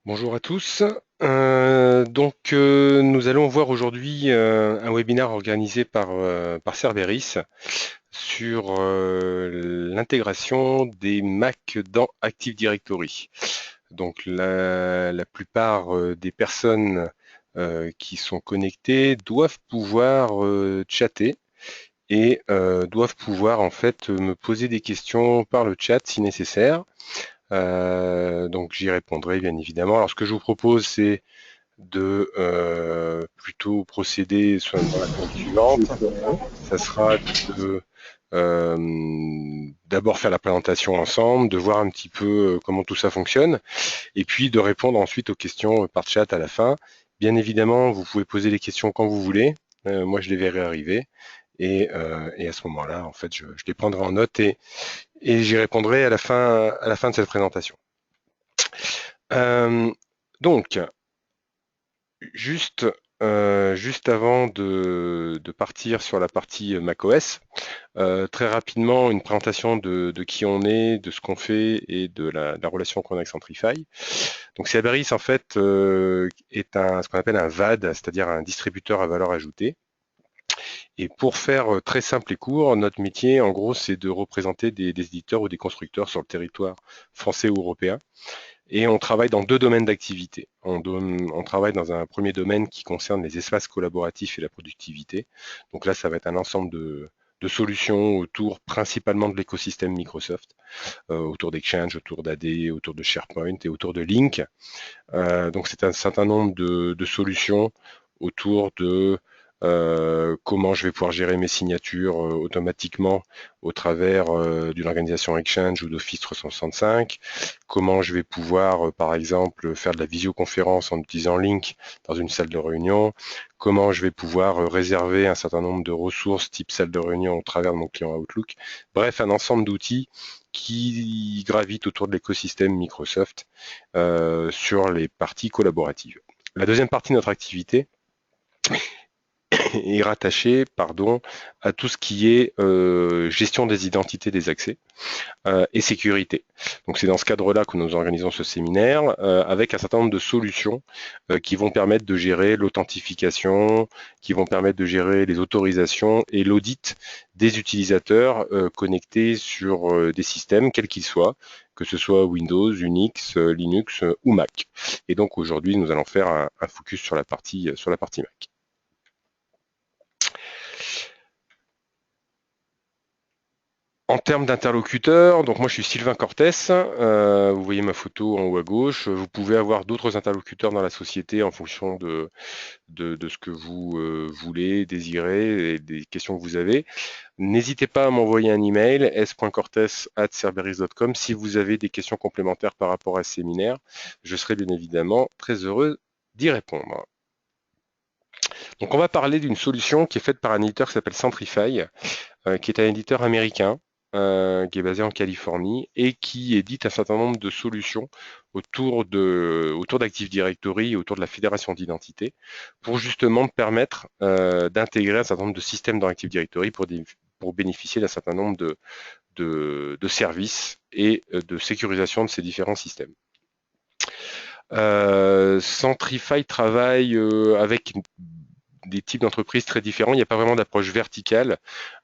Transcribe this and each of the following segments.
Bonjour à tous. Nous allons voir aujourd'hui un webinaire organisé par Cerberus sur l'intégration des Mac dans Active Directory. Donc la plupart des personnes qui sont connectées doivent pouvoir chatter et doivent pouvoir en fait me poser des questions par le chat si nécessaire. Donc j'y répondrai bien évidemment. Alors ce que je vous propose, c'est de plutôt procéder dans la conduite suivante. Ça sera de d'abord faire la présentation ensemble, de voir un petit peu comment tout ça fonctionne, et puis de répondre ensuite aux questions par chat à la fin. Bien évidemment, vous pouvez poser les questions quand vous voulez. Moi, je les verrai arriver. Et à ce moment-là, en fait, je les prendrai en note et j'y répondrai à la fin de cette présentation. Euh, donc, Juste, juste avant de partir sur la partie macOS, très rapidement une présentation de qui on est, de ce qu'on fait et de la relation qu'on a avec Centrify. Donc Cerberus en fait est ce qu'on appelle un VAD, c'est-à-dire un distributeur à valeur ajoutée. Et pour faire très simple et court, notre métier en gros c'est de représenter des éditeurs ou des constructeurs sur le territoire français ou européen. Et on travaille dans deux domaines d'activité. On travaille dans un premier domaine qui concerne les espaces collaboratifs et la productivité. Donc là, ça va être un ensemble de solutions autour principalement de l'écosystème Microsoft, autour d'Exchange, autour d'AD, autour de SharePoint et autour de Lync. Donc c'est un certain nombre de solutions autour de comment je vais pouvoir gérer mes signatures automatiquement au travers d'une organisation Exchange ou d'Office 365, comment je vais pouvoir par exemple faire de la visioconférence en utilisant Lync dans une salle de réunion, comment je vais pouvoir réserver un certain nombre de ressources type salle de réunion au travers de mon client Outlook. Bref, un ensemble d'outils qui gravitent autour de l'écosystème Microsoft sur les parties collaboratives. La deuxième partie de notre activité est rattaché, pardon, à tout ce qui est gestion des identités des accès et sécurité. Donc c'est dans ce cadre-là que nous organisons ce séminaire avec un certain nombre de solutions qui vont permettre de gérer l'authentification, qui vont permettre de gérer les autorisations et l'audit des utilisateurs connectés sur des systèmes, quels qu'ils soient, que ce soit Windows, Unix, Linux ou Mac. Et donc aujourd'hui, nous allons faire un focus sur la partie Mac. En termes d'interlocuteurs, donc moi je suis Sylvain Cortès, vous voyez ma photo en haut à gauche, vous pouvez avoir d'autres interlocuteurs dans la société en fonction de ce que vous voulez, désirez et des questions que vous avez. N'hésitez pas à m'envoyer un email s.cortes@cerberus.com si vous avez des questions complémentaires par rapport à ce séminaire. Je serai bien évidemment très heureux d'y répondre. Donc on va parler d'une solution qui est faite par un éditeur qui s'appelle Centrify, qui est un éditeur américain qui est basé en Californie et qui édite un certain nombre de solutions autour d'Active Directory et autour de la fédération d'identité pour justement permettre d'intégrer un certain nombre de systèmes dans Active Directory pour bénéficier d'un certain nombre de services et de sécurisation de ces différents systèmes. Centrify travaille avec des types d'entreprises très différents. Il n'y a pas vraiment d'approche verticale.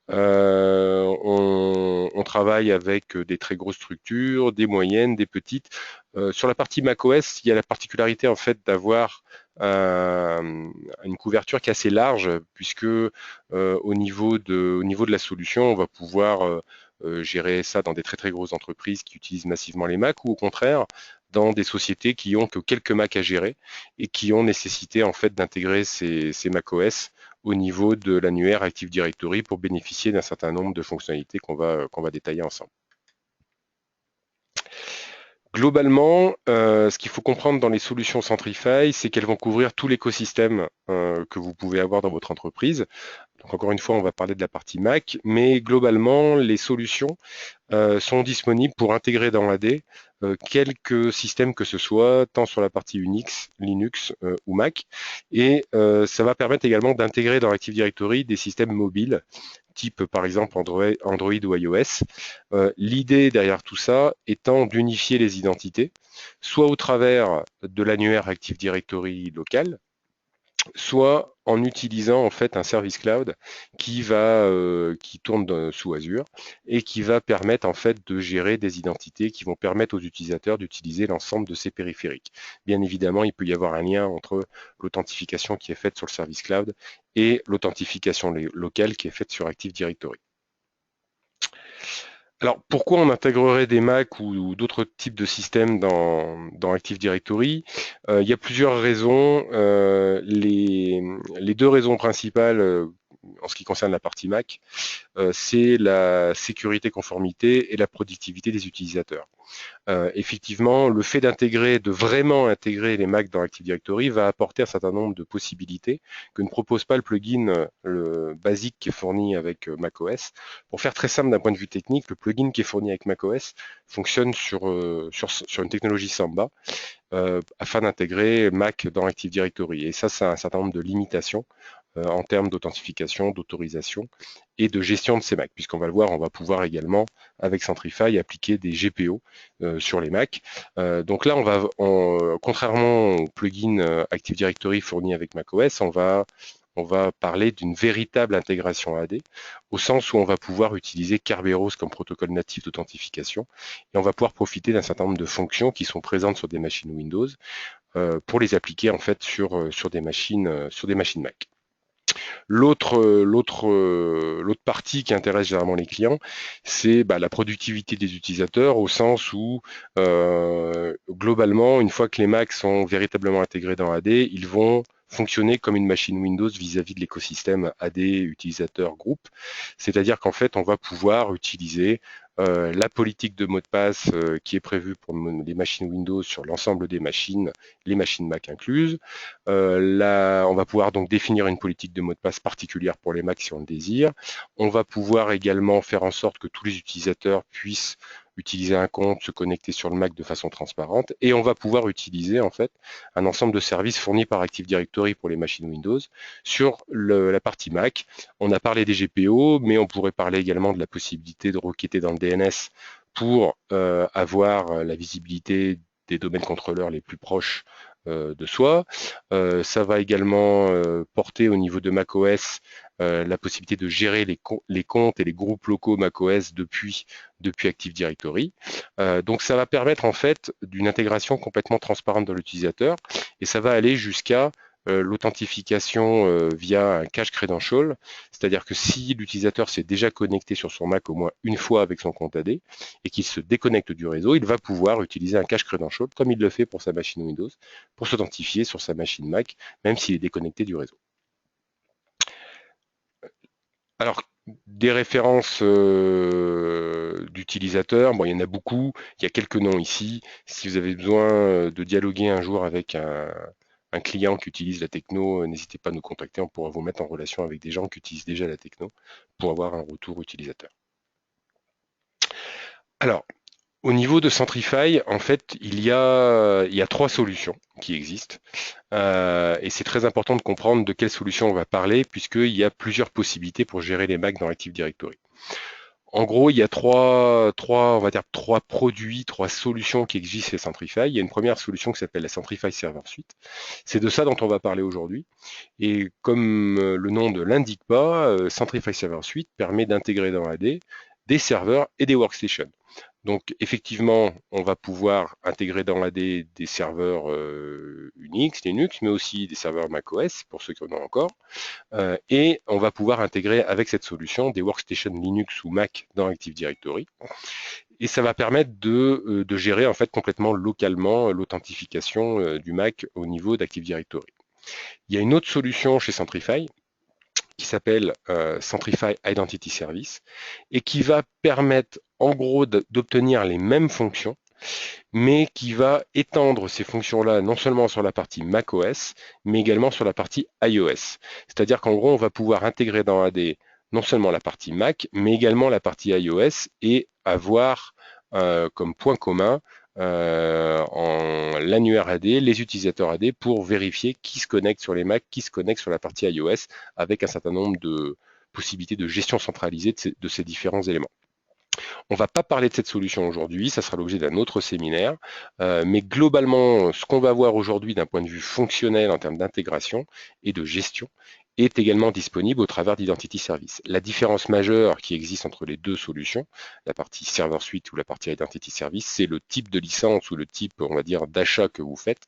On travaille avec des très grosses structures, des moyennes, des petites. Sur la partie macOS, il y a la particularité en fait d'avoir une couverture qui est assez large, puisque au niveau de la solution, on va pouvoir gérer ça dans des très très grosses entreprises qui utilisent massivement les Mac, ou au contraire dans des sociétés qui ont que quelques Mac à gérer et qui ont nécessité en fait d'intégrer ces macOS au niveau de l'annuaire Active Directory pour bénéficier d'un certain nombre de fonctionnalités qu'on va détailler ensemble. Globalement, ce qu'il faut comprendre dans les solutions Centrify, c'est qu'elles vont couvrir tout l'écosystème que vous pouvez avoir dans votre entreprise. Donc encore une fois, on va parler de la partie Mac, mais globalement, les solutions sont disponibles pour intégrer dans l'AD quelques systèmes que ce soit, tant sur la partie Unix, Linux ou Mac. Et ça va permettre également d'intégrer dans Active Directory des systèmes mobiles type par exemple Android ou iOS. L'idée derrière tout ça étant d'unifier les identités, soit au travers de l'annuaire Active Directory local, soit en utilisant en fait un service cloud qui tourne sous Azure et qui va permettre en fait de gérer des identités qui vont permettre aux utilisateurs d'utiliser l'ensemble de ces périphériques. Bien évidemment, il peut y avoir un lien entre l'authentification qui est faite sur le service cloud et l'authentification locale qui est faite sur Active Directory. Alors, pourquoi on intégrerait des Mac ou d'autres types de systèmes dans Active Directory? Il y a plusieurs raisons. Les deux raisons principales en ce qui concerne la partie Mac, c'est la sécurité conformité et la productivité des utilisateurs. Effectivement, le fait de vraiment intégrer les Mac dans Active Directory va apporter un certain nombre de possibilités que ne propose pas le plugin le basique qui est fourni avec macOS. Pour faire très simple d'un point de vue technique, le plugin qui est fourni avec macOS fonctionne sur une technologie Samba afin d'intégrer Mac dans Active Directory. Et ça a un certain nombre de limitations en termes d'authentification, d'autorisation et de gestion de ces Macs. Puisqu'on va le voir, on va pouvoir également, avec Centrify, appliquer des GPO sur les Macs. Donc là, contrairement au plugin Active Directory fourni avec macOS, on va parler d'une véritable intégration AD, au sens où on va pouvoir utiliser Kerberos comme protocole natif d'authentification, et on va pouvoir profiter d'un certain nombre de fonctions qui sont présentes sur des machines Windows pour les appliquer en fait sur des machines Mac. L'autre partie qui intéresse généralement les clients, c'est la productivité des utilisateurs au sens où globalement, une fois que les Macs sont véritablement intégrés dans AD, ils vont fonctionner comme une machine Windows vis-à-vis de l'écosystème AD utilisateur groupe. C'est-à-dire qu'en fait, on va pouvoir utiliser la politique de mot de passe qui est prévue pour les machines Windows sur l'ensemble des machines, les machines Mac incluses. On va pouvoir donc définir une politique de mot de passe particulière pour les Mac si on le désire. On va pouvoir également faire en sorte que tous les utilisateurs puissent utiliser un compte, se connecter sur le Mac de façon transparente, et on va pouvoir utiliser en fait un ensemble de services fournis par Active Directory pour les machines Windows sur la partie Mac. On a parlé des GPO, mais on pourrait parler également de la possibilité de requêter dans le DNS pour avoir la visibilité des domaines contrôleurs les plus proches de soi. Ça va également porter au niveau de macOS la possibilité de gérer les comptes et les groupes locaux macOS depuis Active Directory. Donc ça va permettre en fait d'une intégration complètement transparente de l'utilisateur, et ça va aller jusqu'à l'authentification via un cache credential, c'est-à-dire que si l'utilisateur s'est déjà connecté sur son Mac au moins une fois avec son compte AD et qu'il se déconnecte du réseau, il va pouvoir utiliser un cache credential comme il le fait pour sa machine Windows pour s'authentifier sur sa machine Mac, même s'il est déconnecté du réseau. Alors, des références d'utilisateurs, bon, il y en a beaucoup, il y a quelques noms ici. Si vous avez besoin de dialoguer un jour avec un client qui utilise la techno, n'hésitez pas à nous contacter, on pourra vous mettre en relation avec des gens qui utilisent déjà la techno pour avoir un retour utilisateur. Alors, au niveau de Centrify, en fait, il y a trois solutions qui existent. Et c'est très important de comprendre de quelle solution on va parler, puisqu'il y a plusieurs possibilités pour gérer les Macs dans Active Directory. En gros, il y a on va dire trois produits, trois solutions qui existent chez Centrify. Il y a une première solution qui s'appelle la Centrify Server Suite. C'est de ça dont on va parler aujourd'hui. Et comme le nom ne l'indique pas, Centrify Server Suite permet d'intégrer dans AD des serveurs et des workstations. Donc effectivement, on va pouvoir intégrer dans AD des serveurs Unix, Linux, mais aussi des serveurs macOS, pour ceux qui en ont encore. Et on va pouvoir intégrer avec cette solution des workstations Linux ou Mac dans Active Directory. Et ça va permettre de gérer en fait complètement localement l'authentification du Mac au niveau d'Active Directory. Il y a une autre solution chez Centrify qui s'appelle Centrify Identity Service et qui va permettre en gros d'obtenir les mêmes fonctions, mais qui va étendre ces fonctions-là non seulement sur la partie macOS, mais également sur la partie iOS. C'est-à-dire qu'en gros, on va pouvoir intégrer dans AD non seulement la partie Mac, mais également la partie iOS et avoir comme point commun en l'annuaire AD, les utilisateurs AD pour vérifier qui se connecte sur les Mac, qui se connecte sur la partie iOS avec un certain nombre de possibilité de gestion centralisée de ces différents éléments. On ne va pas parler de cette solution aujourd'hui, ça sera l'objet d'un autre séminaire, mais globalement, ce qu'on va voir aujourd'hui d'un point de vue fonctionnel en termes d'intégration et de gestion est également disponible au travers d'Identity Service. La différence majeure qui existe entre les deux solutions, la partie Server Suite ou la partie Identity Service, c'est le type de licence ou le type, on va dire, d'achat que vous faites.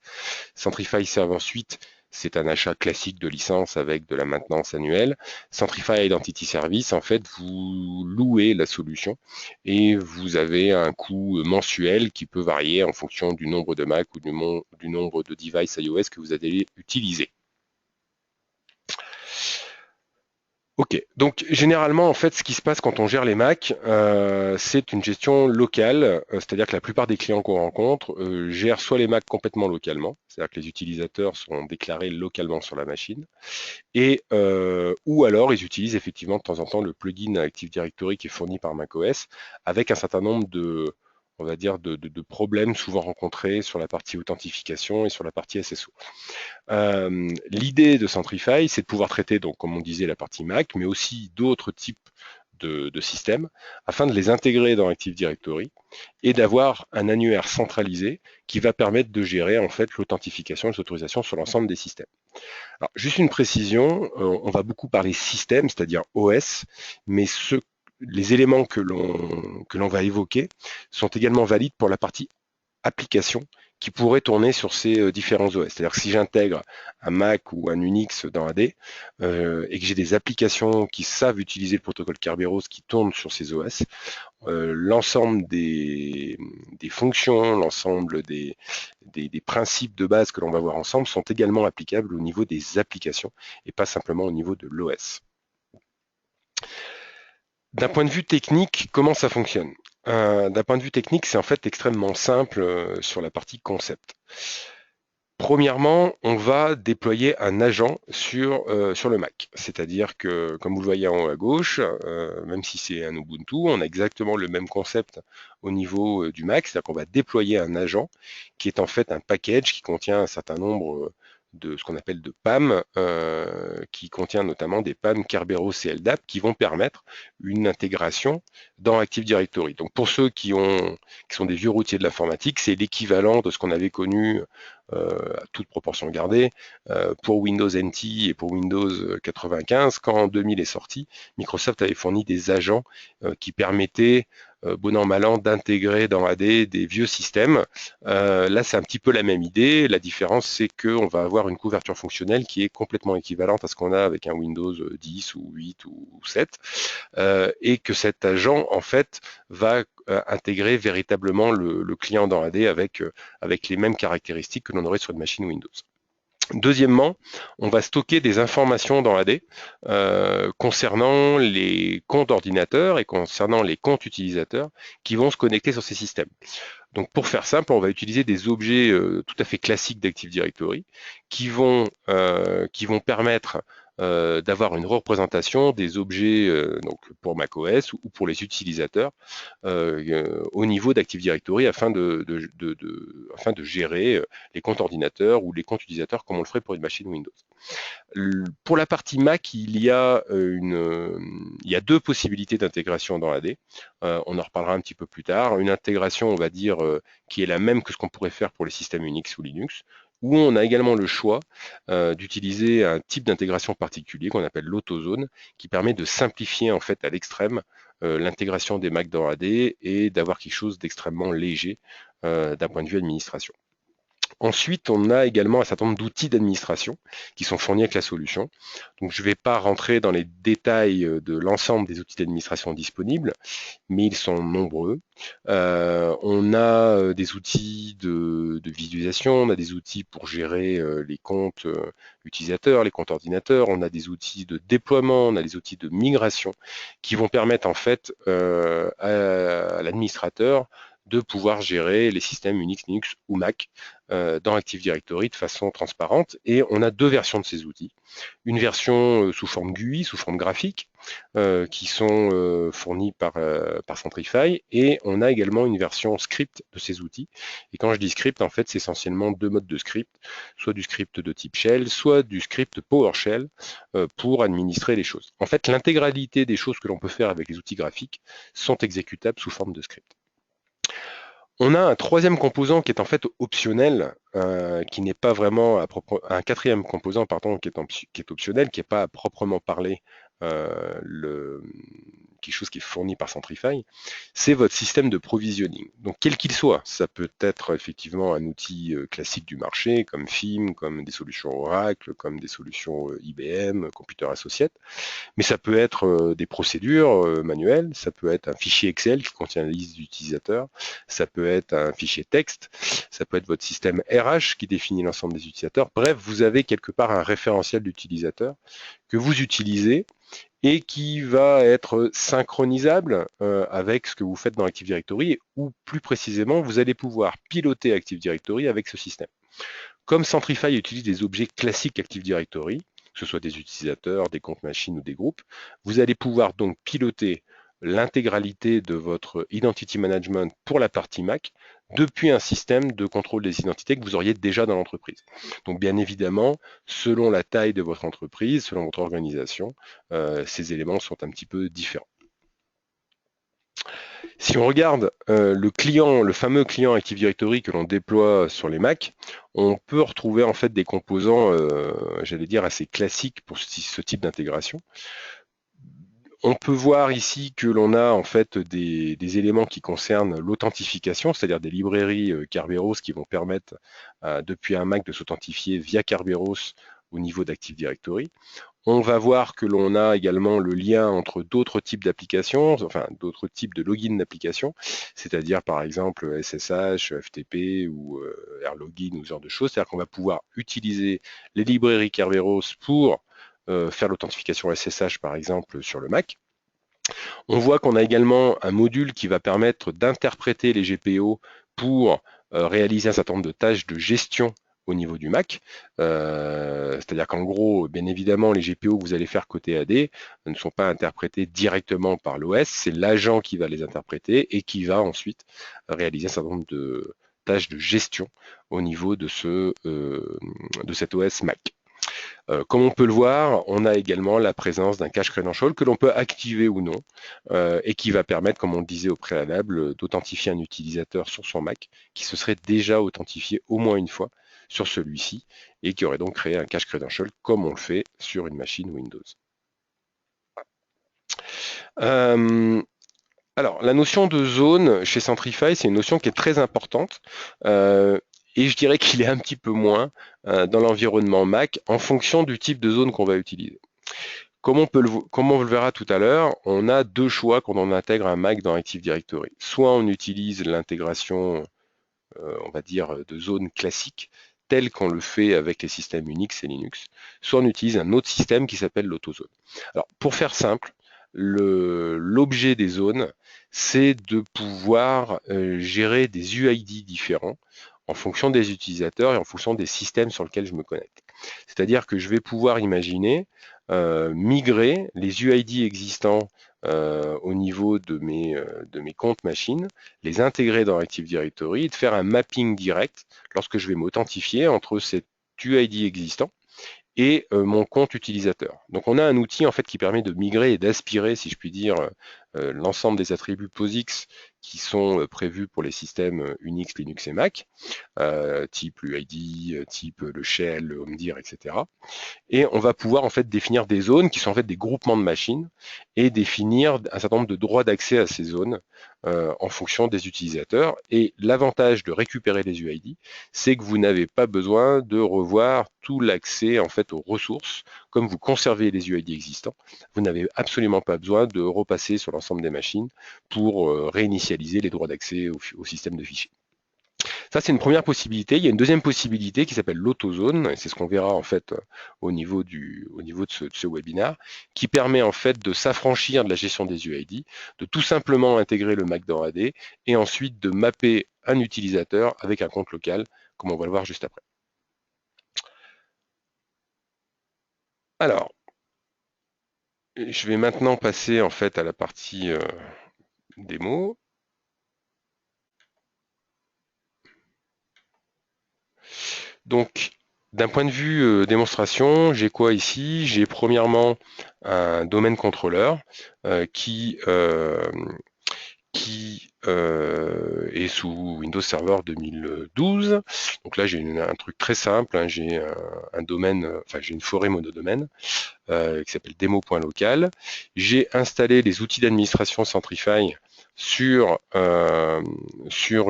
Centrify Server Suite, c'est un achat classique de licence avec de la maintenance annuelle. Centrify Identity Service, en fait, vous louez la solution et vous avez un coût mensuel qui peut varier en fonction du nombre de Mac ou du nombre de devices iOS que vous allez utiliser. Ok, donc généralement en fait ce qui se passe quand on gère les Mac, c'est une gestion locale, c'est-à-dire que la plupart des clients qu'on rencontre gèrent soit les Mac complètement localement, c'est-à-dire que les utilisateurs sont déclarés localement sur la machine, et ou alors ils utilisent effectivement de temps en temps le plugin Active Directory qui est fourni par macOS avec un certain nombre de, on va dire, de problèmes souvent rencontrés sur la partie authentification et sur la partie SSO. L'idée de Centrify, c'est de pouvoir traiter, donc, comme on disait, la partie Mac, mais aussi d'autres types de systèmes, afin de les intégrer dans Active Directory et d'avoir un annuaire centralisé qui va permettre de gérer en fait l'authentification et l'autorisation sur l'ensemble des systèmes. Alors, juste une précision, on va beaucoup parler système, c'est-à-dire OS, mais les éléments que l'on va évoquer sont également valides pour la partie application qui pourrait tourner sur ces différents OS. C'est-à-dire que si j'intègre un Mac ou un Unix dans AD et que j'ai des applications qui savent utiliser le protocole Kerberos qui tournent sur ces OS, l'ensemble des fonctions, l'ensemble des principes de base que l'on va voir ensemble sont également applicables au niveau des applications et pas simplement au niveau de l'OS. D'un point de vue technique, comment ça fonctionne? D'un point de vue technique, c'est en fait extrêmement simple sur la partie concept. Premièrement, on va déployer un agent sur le Mac. C'est-à-dire que, comme vous le voyez en haut à gauche, même si c'est un Ubuntu, on a exactement le même concept au niveau du Mac. C'est-à-dire qu'on va déployer un agent qui est en fait un package qui contient un certain nombre de ce qu'on appelle de PAM, qui contient notamment des PAM Kerberos et LDAP qui vont permettre une intégration dans Active Directory. Donc pour ceux qui sont des vieux routiers de l'informatique, c'est l'équivalent de ce qu'on avait connu à toute proportion gardée, pour Windows NT et pour Windows 95, quand en 2000 est sorti, Microsoft avait fourni des agents qui permettaient, bon an mal an, d'intégrer dans AD des vieux systèmes. Là, c'est un petit peu la même idée. La différence, c'est qu'on va avoir une couverture fonctionnelle qui est complètement équivalente à ce qu'on a avec un Windows 10 ou 8 ou 7, et que cet agent, en fait, va intégrer véritablement le client dans AD avec les mêmes caractéristiques que l'on aurait sur une machine Windows. Deuxièmement, on va stocker des informations dans AD concernant les comptes ordinateurs et concernant les comptes utilisateurs qui vont se connecter sur ces systèmes. Donc pour faire simple, on va utiliser des objets tout à fait classiques d'Active Directory qui vont permettre d'avoir une représentation des objets donc pour macOS ou pour les utilisateurs au niveau d'Active Directory afin de gérer les comptes ordinateurs ou les comptes utilisateurs comme on le ferait pour une machine Windows. Pour la partie Mac, il y a deux possibilités d'intégration dans AD. On en reparlera un petit peu plus tard. Une intégration, on va dire, qui est la même que ce qu'on pourrait faire pour les systèmes Unix ou Linux, où on a également le choix d'utiliser un type d'intégration particulier qu'on appelle l'autozone, qui permet de simplifier en fait à l'extrême l'intégration des Mac dans AD et d'avoir quelque chose d'extrêmement léger d'un point de vue administration. Ensuite, on a également un certain nombre d'outils d'administration qui sont fournis avec la solution. Donc, je ne vais pas rentrer dans les détails de l'ensemble des outils d'administration disponibles, mais ils sont nombreux. On a des outils de visualisation, on a des outils pour gérer les comptes utilisateurs, les comptes ordinateurs, on a des outils de déploiement, on a des outils de migration qui vont permettre en fait à l'administrateur de pouvoir gérer les systèmes Unix, Linux ou Mac dans Active Directory de façon transparente. Et on a deux versions de ces outils. Une version sous forme GUI, sous forme graphique, qui sont fournies par Centrify, et on a également une version script de ces outils. Et quand je dis script, en fait, c'est essentiellement deux modes de script, soit du script de type shell, soit du script PowerShell pour administrer les choses. En fait, l'intégralité des choses que l'on peut faire avec les outils graphiques sont exécutables sous forme de script. On a un troisième composant qui est en fait optionnel, qui n'est pas vraiment un quatrième composant pardon, qui est optionnel, qui n'est pas à proprement parler quelque chose qui est fourni par Centrify, c'est votre système de provisioning. Donc quel qu'il soit, ça peut être effectivement un outil classique du marché, comme FIM, comme des solutions Oracle, comme des solutions IBM, Computer Associates, mais ça peut être des procédures manuelles, ça peut être un fichier Excel qui contient la liste d'utilisateurs, ça peut être un fichier texte, ça peut être votre système RH qui définit l'ensemble des utilisateurs. Bref, vous avez quelque part un référentiel d'utilisateurs que vous utilisez et qui va être synchronisable avec ce que vous faites dans Active Directory, ou plus précisément, vous allez pouvoir piloter Active Directory avec ce système. Comme Centrify utilise des objets classiques Active Directory, que ce soit des utilisateurs, des comptes machines ou des groupes, vous allez pouvoir donc piloter l'intégralité de votre identity management pour la partie Mac depuis un système de contrôle des identités que vous auriez déjà dans l'entreprise. Donc bien évidemment, selon la taille de votre entreprise, selon votre organisation, ces éléments sont un petit peu différents. Si on regarde le fameux client Active Directory que l'on déploie sur les Mac, on peut retrouver en fait des composants, j'allais dire, assez classiques pour ce type d'intégration. On peut voir ici que l'on a en fait des éléments qui concernent l'authentification, c'est-à-dire des librairies Kerberos qui vont permettre depuis un Mac de s'authentifier via Kerberos au niveau d'Active Directory. On va voir que l'on a également le lien entre d'autres types d'applications, enfin d'autres types de login d'applications, c'est-à-dire par exemple SSH, FTP ou Airlogin ou ce genre de choses. C'est-à-dire qu'on va pouvoir utiliser les librairies Kerberos pour faire l'authentification SSH par exemple sur le Mac. On voit qu'on a également un module qui va permettre d'interpréter les GPO pour réaliser un certain nombre de tâches de gestion au niveau du Mac. C'est-à-dire qu'en gros, bien évidemment, les GPO que vous allez faire côté AD ne sont pas interprétés directement par l'OS, c'est l'agent qui va les interpréter et qui va ensuite réaliser un certain nombre de tâches de gestion au niveau de cet OS Mac. Comme on peut le voir, on a également la présence d'un cache credential que l'on peut activer ou non et qui va permettre, comme on le disait au préalable, d'authentifier un utilisateur sur son Mac qui se serait déjà authentifié au moins une fois sur celui-ci et qui aurait donc créé un cache credential comme on le fait sur une machine Windows. Alors, la notion de zone chez Centrify, c'est une notion qui est très importante. Et je dirais qu'il est un petit peu moins dans l'environnement Mac en fonction du type de zone qu'on va utiliser. Comme on le verra tout à l'heure, on a deux choix quand on intègre un Mac dans Active Directory. Soit on utilise l'intégration, on va dire, de zone classique, telle qu'on le fait avec les systèmes Unix et Linux, soit on utilise un autre système qui s'appelle l'autozone. Alors, pour faire simple, l'objet des zones, c'est de pouvoir gérer des UID différents en fonction des utilisateurs et en fonction des systèmes sur lesquels je me connecte. C'est-à-dire que je vais pouvoir imaginer migrer les UID existants au niveau de mes comptes machines, les intégrer dans Active Directory et de faire un mapping direct lorsque je vais m'authentifier entre cet UID existant et mon compte utilisateur. Donc on a un outil en fait qui permet de migrer et d'aspirer, si je puis dire, l'ensemble des attributs POSIX qui sont prévus pour les systèmes Unix, Linux et Mac, type l'UID, type le shell, le homedir, etc. Et on va pouvoir en fait définir des zones qui sont en fait des groupements de machines et définir un certain nombre de droits d'accès à ces zones en fonction des utilisateurs. Et l'avantage de récupérer les UID, c'est que vous n'avez pas besoin de revoir tout l'accès en fait aux ressources. Comme vous conservez les UID existants, vous n'avez absolument pas besoin de repasser sur l'ensemble des machines pour réinitialiser les droits d'accès au système de fichiers. Ça, c'est une première possibilité. Il y a une deuxième possibilité qui s'appelle l'autozone, et c'est ce qu'on verra en fait au niveau de ce webinaire, qui permet en fait de s'affranchir de la gestion des UID, de tout simplement intégrer le Mac dans AD, et ensuite de mapper un utilisateur avec un compte local, comme on va le voir juste après. Alors, je vais maintenant passer en fait à la partie démo. Donc, d'un point de vue démonstration, j'ai quoi ici? J'ai premièrement un domaine contrôleur qui est sous Windows Server 2012. Donc là, j'ai un truc très simple, hein, j'ai un domaine, enfin j'ai une forêt monodomaine qui s'appelle demo.local. J'ai installé les outils d'administration Centrify sur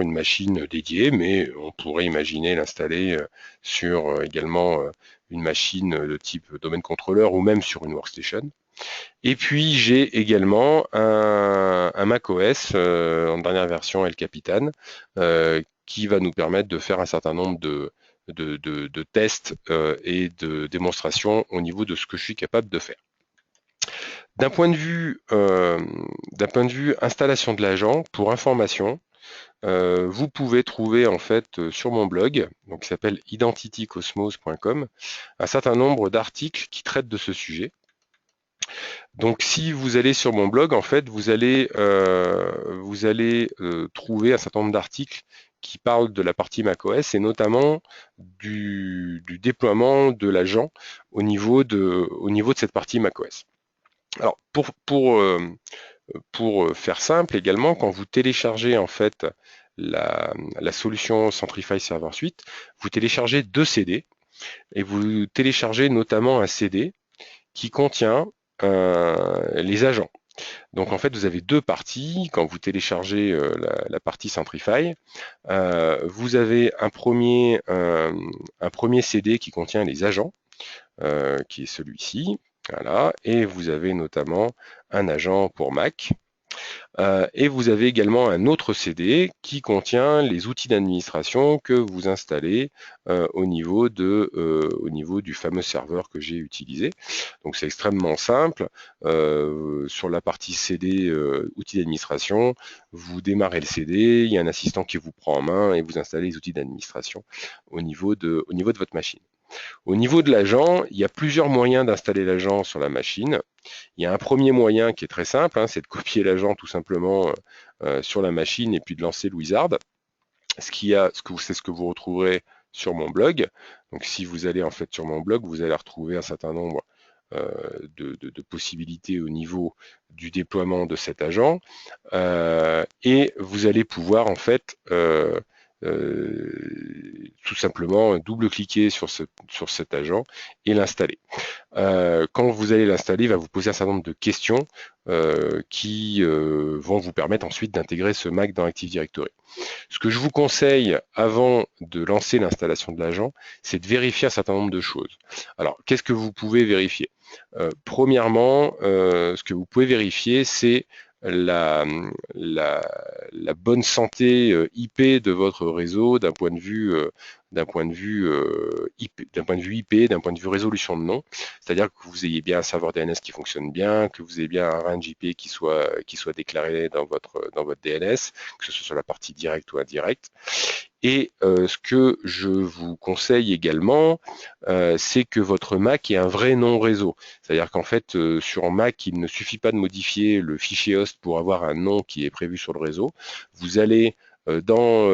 une machine dédiée, mais on pourrait imaginer l'installer sur également une machine de type domaine contrôleur ou même sur une workstation. Et puis j'ai également un macOS en dernière version El Capitan qui va nous permettre de faire un certain nombre de tests et de démonstrations au niveau de ce que je suis capable de faire. D'un point de vue installation de l'agent, pour information, vous pouvez trouver en fait sur mon blog, donc qui s'appelle identitycosmos.com, un certain nombre d'articles qui traitent de ce sujet. Donc si vous allez sur mon blog, en fait, vous allez trouver un certain nombre d'articles qui parlent de la partie macOS et notamment du déploiement de l'agent au niveau de cette partie macOS. Alors pour faire simple également, quand vous téléchargez en fait la solution Centrify Server Suite, vous téléchargez 2 CD et vous téléchargez notamment un CD qui contient les agents. Donc en fait, vous avez deux parties. Quand vous téléchargez la partie Centrify, vous avez un premier CD qui contient les agents, qui est celui-ci. Voilà. Et vous avez notamment un agent pour Mac. Et vous avez également un autre CD qui contient les outils d'administration que vous installez au niveau du fameux serveur que j'ai utilisé. Donc c'est extrêmement simple. Sur la partie CD outils d'administration, vous démarrez le CD, il y a un assistant qui vous prend en main et vous installez les outils d'administration au niveau de votre machine. Au niveau de l'agent, il y a plusieurs moyens d'installer l'agent sur la machine. Il y a un premier moyen qui est très simple, hein, c'est de copier l'agent tout simplement sur la machine et puis de lancer le wizard. C'est ce que vous retrouverez sur mon blog. Donc si vous allez en fait sur mon blog, vous allez retrouver un certain nombre de possibilités au niveau du déploiement de cet agent. Et vous allez pouvoir en fait tout simplement double-cliquer sur cet agent et l'installer. Quand vous allez l'installer, il va vous poser un certain nombre de questions qui vont vous permettre ensuite d'intégrer ce Mac dans Active Directory. Ce que je vous conseille avant de lancer l'installation de l'agent, c'est de vérifier un certain nombre de choses. Alors, qu'est-ce que vous pouvez vérifier? Premièrement, ce que vous pouvez vérifier, c'est la, la bonne santé IP de votre réseau d'un point de vue IP, d'un point de vue résolution de nom, c'est-à-dire que vous ayez bien un serveur DNS qui fonctionne bien, que vous ayez bien un range IP qui soit déclaré dans votre DNS, que ce soit sur la partie directe ou indirecte. Et ce que je vous conseille également, c'est que votre Mac ait un vrai nom réseau. C'est-à-dire qu'en fait, sur Mac, il ne suffit pas de modifier le fichier host pour avoir un nom qui est prévu sur le réseau. Vous allez dans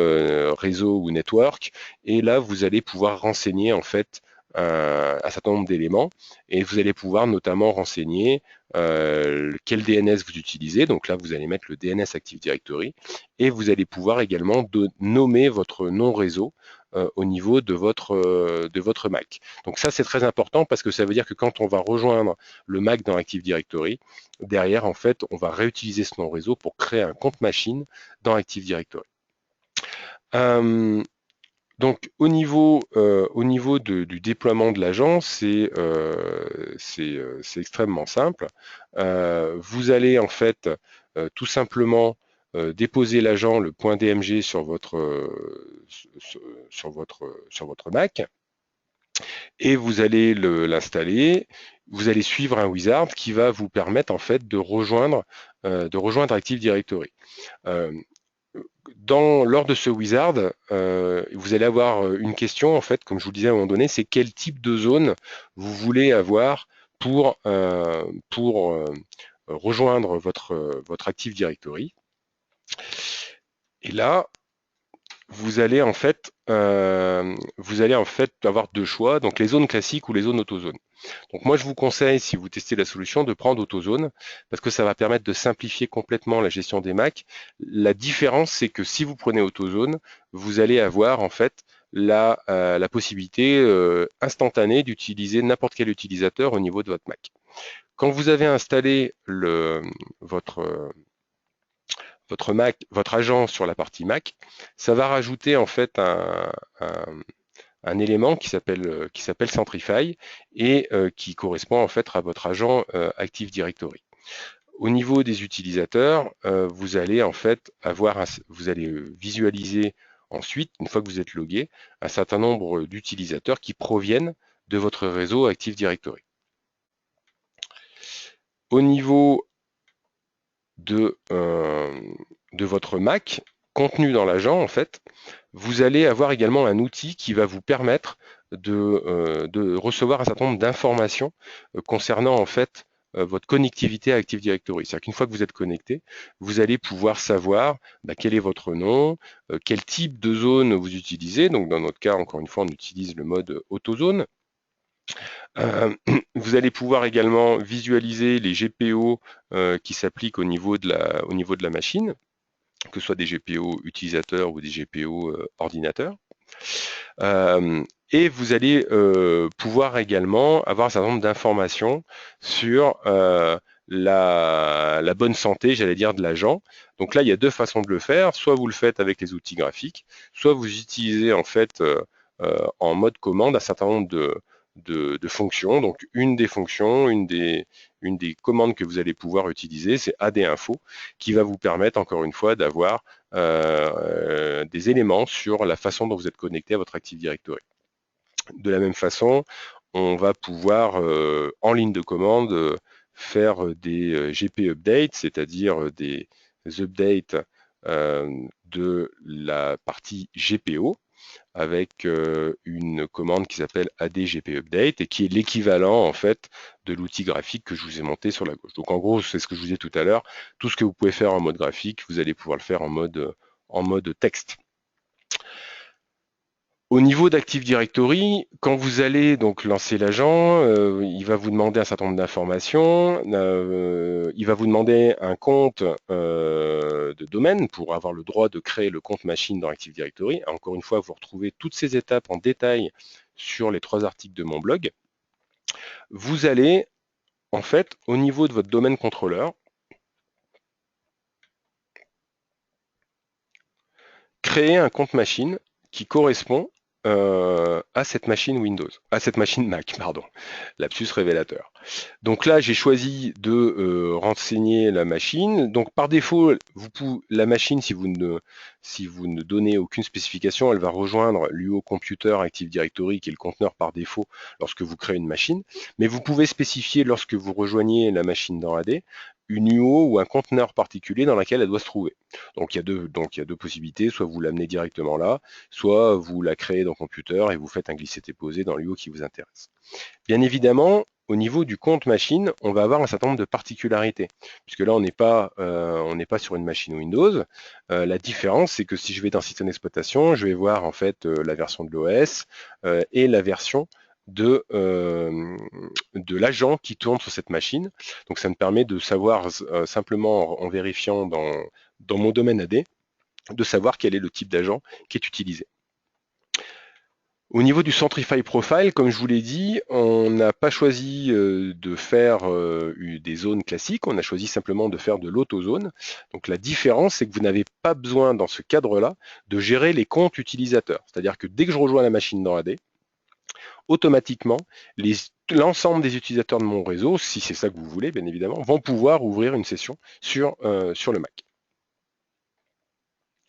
réseau ou network, et là, vous allez pouvoir renseigner en fait un certain nombre d'éléments, et vous allez pouvoir notamment renseigner quel DNS vous utilisez. Donc là, vous allez mettre le DNS Active Directory, et vous allez pouvoir également nommer votre nom réseau au niveau de votre Mac. Donc ça, c'est très important parce que ça veut dire que quand on va rejoindre le Mac dans Active Directory, derrière, en fait, on va réutiliser ce nom réseau pour créer un compte machine dans Active Directory. Donc au niveau du déploiement de l'agent, c'est extrêmement simple. Vous allez en fait tout simplement déposer l'agent, le point DMG sur votre Mac, et vous allez l'installer. Vous allez suivre un wizard qui va vous permettre en fait de rejoindre Active Directory. Euh, Lors de ce wizard, vous allez avoir une question, en fait, comme je vous le disais à un moment donné, c'est quel type de zone vous voulez avoir pour rejoindre votre Active Directory. Et là, vous allez en fait avoir deux choix, donc les zones classiques ou les zones AutoZone. Donc moi je vous conseille, si vous testez la solution, de prendre AutoZone, parce que ça va permettre de simplifier complètement la gestion des Mac. La différence, c'est que si vous prenez AutoZone, vous allez avoir en fait la possibilité instantanée d'utiliser n'importe quel utilisateur au niveau de votre Mac. Quand vous avez installé votre Mac, votre agent sur la partie Mac, ça va rajouter en fait un élément qui s'appelle Centrify et qui correspond en fait à votre agent Active Directory. Au niveau des utilisateurs, vous allez en fait vous allez visualiser ensuite, une fois que vous êtes logué, un certain nombre d'utilisateurs qui proviennent de votre réseau Active Directory. Au niveau de votre Mac, contenu dans l'agent, en fait, vous allez avoir également un outil qui va vous permettre de recevoir un certain nombre d'informations concernant en fait votre connectivité à Active Directory. C'est-à-dire qu'une fois que vous êtes connecté, vous allez pouvoir savoir quel est votre nom, quel type de zone vous utilisez. Donc dans notre cas, encore une fois, on utilise le mode AutoZone. Vous allez pouvoir également visualiser les GPO qui s'appliquent au niveau de la machine, que ce soit des GPO utilisateurs ou des GPO ordinateurs. Et vous allez pouvoir également avoir un certain nombre d'informations sur la bonne santé, j'allais dire, de l'agent. Donc là, il y a deux façons de le faire. Soit vous le faites avec les outils graphiques, soit vous utilisez en fait en mode commande un certain nombre de fonctions. Donc une des fonctions, une des commandes que vous allez pouvoir utiliser, c'est AD-info, qui va vous permettre encore une fois d'avoir des éléments sur la façon dont vous êtes connecté à votre Active Directory. De la même façon, on va pouvoir en ligne de commande faire des GP updates, c'est-à-dire des updates de la partie GPO, avec une commande qui s'appelle ADGP Update et qui est l'équivalent en fait de l'outil graphique que je vous ai monté sur la gauche. Donc en gros, c'est ce que je vous disais tout à l'heure, tout ce que vous pouvez faire en mode graphique, vous allez pouvoir le faire en mode texte. Au niveau d'Active Directory, quand vous allez donc lancer l'agent, il va vous demander un certain nombre d'informations, il va vous demander un compte de domaine pour avoir le droit de créer le compte machine dans Active Directory. Encore une fois, vous retrouvez toutes ces étapes en détail sur les 3 articles de mon blog. Vous allez, en fait, au niveau de votre domaine contrôleur, créer un compte machine qui correspond à cette machine Windows, à cette machine Mac, pardon, lapsus révélateur. Donc là, j'ai choisi de renseigner la machine. Donc par défaut, la machine, si vous ne donnez aucune spécification, elle va rejoindre l'UO Computer Active Directory, qui est le conteneur par défaut lorsque vous créez une machine. Mais vous pouvez spécifier lorsque vous rejoignez la machine dans AD, une UO ou un conteneur particulier dans lequel elle doit se trouver. Donc il y a deux possibilités, soit vous l'amenez directement là, soit vous la créez dans Computer et vous faites un glisser-déposer dans l'UO qui vous intéresse. Bien évidemment, au niveau du compte machine, on va avoir un certain nombre de particularités, puisque là on n'est pas sur une machine Windows. La différence, c'est que si je vais dans système d'exploitation, je vais voir en fait la version de l'OS et la version de l'agent qui tourne sur cette machine. Donc ça me permet de savoir simplement en vérifiant dans mon domaine AD, de savoir quel est le type d'agent qui est utilisé. Au niveau du Centrify Profile, comme je vous l'ai dit, on n'a pas choisi de faire des zones classiques, on a choisi simplement de faire de l'autozone. Donc la différence, c'est que vous n'avez pas besoin dans ce cadre-là de gérer les comptes utilisateurs. C'est-à-dire que dès que je rejoins la machine dans AD, automatiquement, l'ensemble des utilisateurs de mon réseau, si c'est ça que vous voulez, bien évidemment, vont pouvoir ouvrir une session sur le Mac.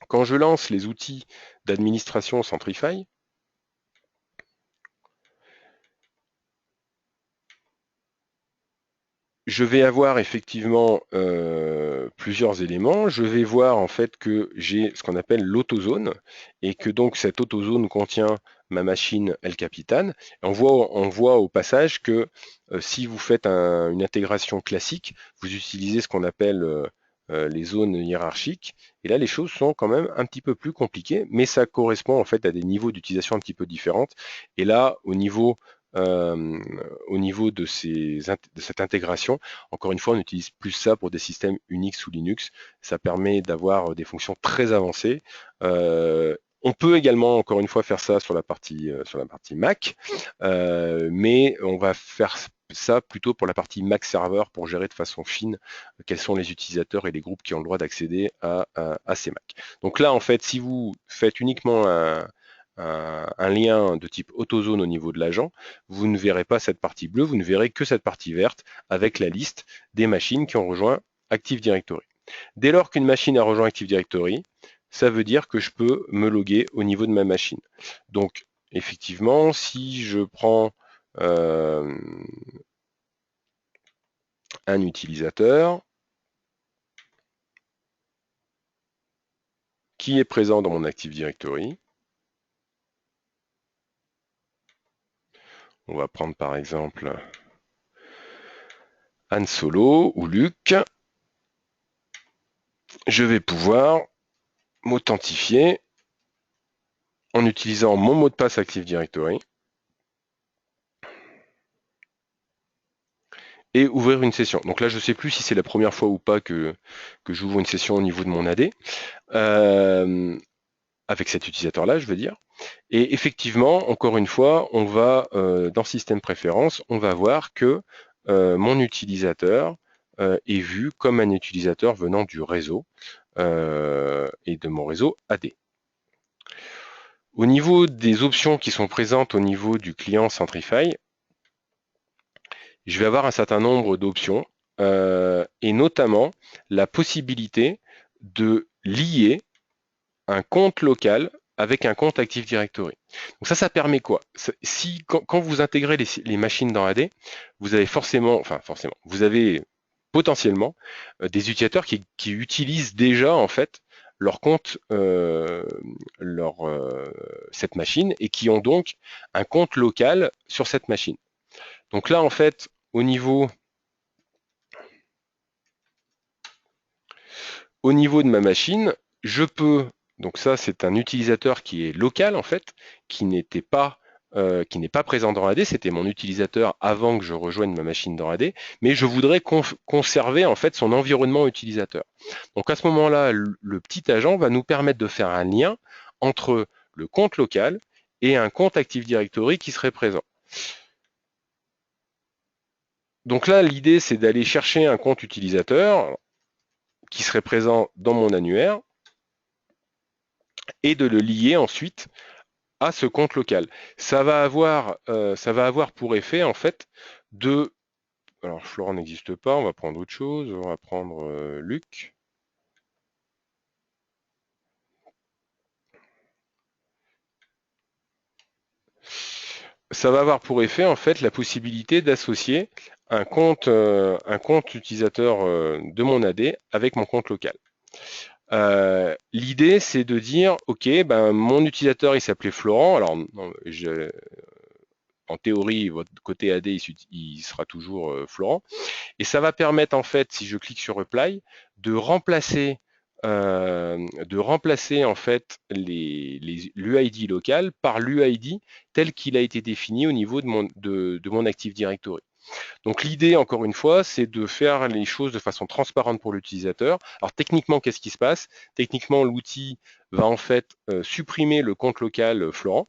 quand je lance les outils d'administration Centrify, je vais avoir effectivement plusieurs éléments. Je vais voir en fait que j'ai ce qu'on appelle l'autozone et que donc cette autozone contient ma machine El Capitan. On voit au passage que si vous faites une intégration classique, vous utilisez ce qu'on appelle les zones hiérarchiques. Et là, les choses sont quand même un petit peu plus compliquées, mais ça correspond en fait à des niveaux d'utilisation un petit peu différentes. Et là, euh, au niveau de cette intégration, encore une fois, on utilise plus ça pour des systèmes Unix ou Linux. Ça permet d'avoir des fonctions très avancées. On peut également, encore une fois, faire ça sur la partie Mac, mais on va faire ça plutôt pour la partie Mac Server pour gérer de façon fine quels sont les utilisateurs et les groupes qui ont le droit d'accéder à ces Mac. Donc là, en fait, si vous faites uniquement un lien de type AutoZone au niveau de l'agent, vous ne verrez pas cette partie bleue, vous ne verrez que cette partie verte avec la liste des machines qui ont rejoint Active Directory. Dès lors qu'une machine a rejoint Active Directory, ça veut dire que je peux me loguer au niveau de ma machine. Donc, effectivement, si je prends un utilisateur qui est présent dans mon Active Directory, on va prendre par exemple Han Solo ou Luc, je vais pouvoir m'authentifier en utilisant mon mot de passe Active Directory et ouvrir une session. Donc là, je ne sais plus si c'est la première fois ou pas que j'ouvre une session au niveau de mon AD, avec cet utilisateur-là, je veux dire. Et effectivement, encore une fois, on va, dans Système Préférences, on va voir que mon utilisateur est vu comme un utilisateur venant du réseau et de mon réseau AD. Au niveau des options qui sont présentes au niveau du client Centrify, je vais avoir un certain nombre d'options et notamment la possibilité de lier un compte local avec un compte Active Directory. Donc ça permet quoi? Si quand vous intégrez les machines dans AD, vous avez vous avez potentiellement des utilisateurs qui utilisent déjà en fait leur compte, cette machine et qui ont donc un compte local sur cette machine. Donc là en fait au niveau de ma machine, je peux, donc ça c'est un utilisateur qui est local en fait, qui n'est pas présent dans AD, c'était mon utilisateur avant que je rejoigne ma machine dans AD, mais je voudrais conserver en fait son environnement utilisateur. Donc à ce moment-là, le petit agent va nous permettre de faire un lien entre le compte local et un compte Active Directory qui serait présent. Donc là, l'idée c'est d'aller chercher un compte utilisateur qui serait présent dans mon annuaire et de le lier ensuite à ce compte local. Ça va avoir pour effet en fait de... Alors Florent n'existe pas, on va prendre autre chose, on va prendre Luc. Ça va avoir pour effet en fait la possibilité d'associer un compte utilisateur de mon AD avec mon compte local. L'idée c'est de dire ok, ben, mon utilisateur il s'appelait Florent, alors non, en théorie votre côté AD il sera toujours Florent, et ça va permettre en fait, si je clique sur Reply, de remplacer en fait l'UID local par l'UID tel qu'il a été défini au niveau de mon Active Directory. Donc l'idée, encore une fois, c'est de faire les choses de façon transparente pour l'utilisateur. Alors techniquement, qu'est-ce qui se passe? Techniquement, l'outil va en fait supprimer le compte local Florent,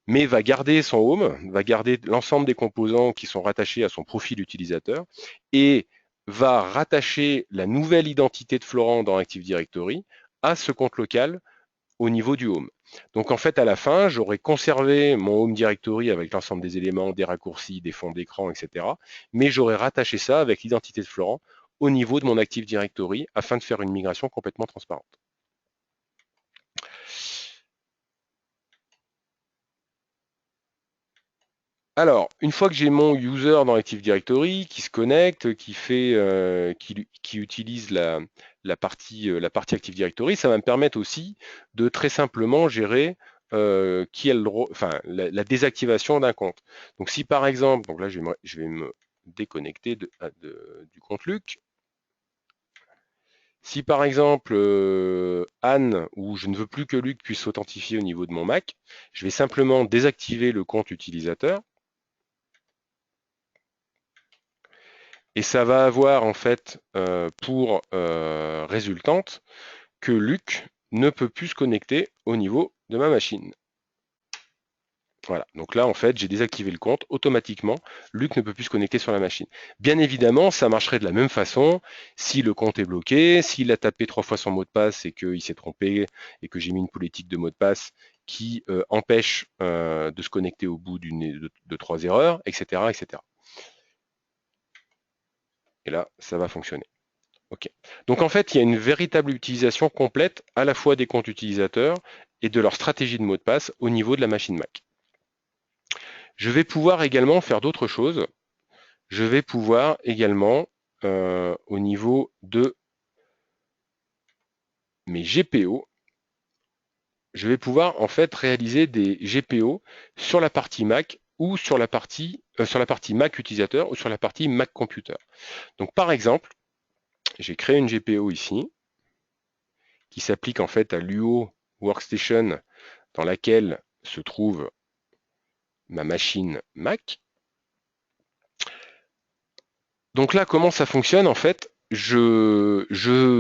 mais va garder son home, va garder l'ensemble des composants qui sont rattachés à son profil utilisateur et va rattacher la nouvelle identité de Florent dans Active Directory à ce compte local au niveau du home. Donc en fait, à la fin, j'aurai conservé mon home directory avec l'ensemble des éléments, des raccourcis, des fonds d'écran, etc. Mais j'aurai rattaché ça avec l'identité de Florent au niveau de mon Active Directory afin de faire une migration complètement transparente. Alors, une fois que j'ai mon user dans Active Directory, qui se connecte, qui utilise la partie Active Directory, ça va me permettre aussi de très simplement gérer qui a enfin, la désactivation d'un compte. Donc, si par exemple, donc là, je vais me déconnecter du compte Luc. Si par exemple Anne, ou je ne veux plus que Luc puisse s'authentifier au niveau de mon Mac, je vais simplement désactiver le compte utilisateur. Et ça va avoir en fait pour résultante que Luc ne peut plus se connecter au niveau de ma machine. Voilà, donc là en fait j'ai désactivé le compte, automatiquement Luc ne peut plus se connecter sur la machine. Bien évidemment ça marcherait de la même façon si le compte est bloqué, s'il a tapé 3 fois son mot de passe et qu'il s'est trompé et que j'ai mis une politique de mot de passe qui empêche de se connecter au bout de 3 erreurs, etc., etc. Et là ça va fonctionner. Ok. Donc en fait, il y a une véritable utilisation complète à la fois des comptes utilisateurs et de leur stratégie de mot de passe au niveau de la machine Mac. Je vais pouvoir également faire d'autres choses. Je vais pouvoir également, au niveau de mes GPO, je vais pouvoir en fait réaliser des GPO sur la partie Mac ou sur la partie Mac utilisateur ou sur la partie Mac computer. Donc par exemple, j'ai créé une GPO ici qui s'applique en fait à l'UO Workstation dans laquelle se trouve ma machine Mac. Donc là, comment ça fonctionne en fait? Je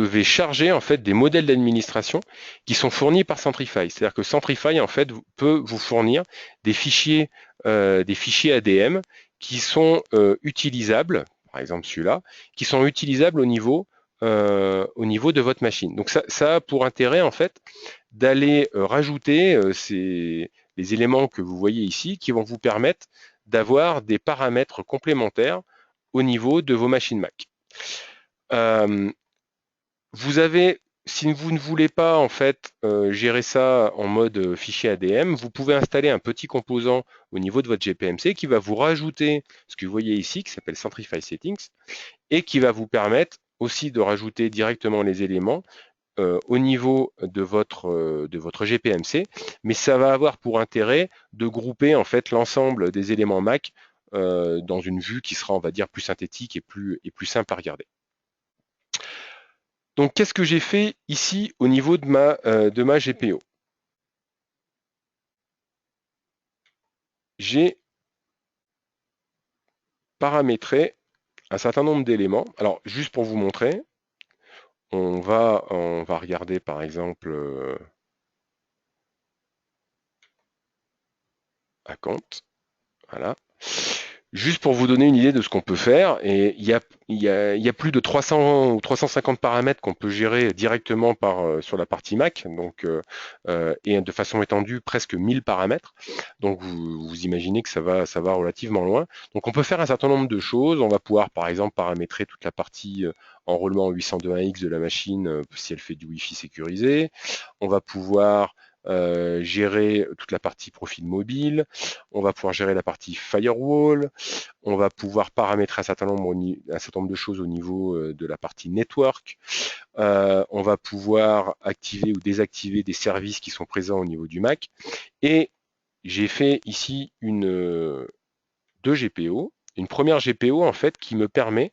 vais charger en fait des modèles d'administration qui sont fournis par Centrify. C'est-à-dire que Centrify en fait peut vous fournir des fichiers ADM qui sont utilisables, par exemple celui-là, qui sont utilisables au niveau de votre machine. Donc ça a pour intérêt en fait d'aller rajouter les éléments que vous voyez ici qui vont vous permettre d'avoir des paramètres complémentaires au niveau de vos machines Mac. Euh, vous avez, si vous ne voulez pas en fait gérer ça en mode fichier ADM, vous pouvez installer un petit composant au niveau de votre GPMC qui va vous rajouter ce que vous voyez ici, qui s'appelle Centrify Settings, et qui va vous permettre aussi de rajouter directement les éléments au niveau de votre GPMC, mais ça va avoir pour intérêt de grouper en fait l'ensemble des éléments Mac dans une vue qui sera, on va dire, plus synthétique et plus simple à regarder. Donc, qu'est-ce que j'ai fait ici au niveau de ma GPO? J'ai paramétré un certain nombre d'éléments. Alors, juste pour vous montrer, on va regarder par exemple à compte. Voilà. Juste pour vous donner une idée de ce qu'on peut faire, et il y a plus de 300 ou 350 paramètres qu'on peut gérer directement sur la partie Mac, donc, et de façon étendue presque 1000 paramètres. Donc vous imaginez que ça va relativement loin. Donc on peut faire un certain nombre de choses. On va pouvoir par exemple paramétrer toute la partie enrôlement 802.1x de la machine si elle fait du Wi-Fi sécurisé. On va pouvoir gérer toute la partie profil mobile. On va pouvoir gérer la partie firewall. On va pouvoir paramétrer un certain nombre de choses au niveau de la partie network. On va pouvoir activer ou désactiver des services qui sont présents au niveau du Mac. Et j'ai fait ici deux GPO. Une première GPO en fait qui me permet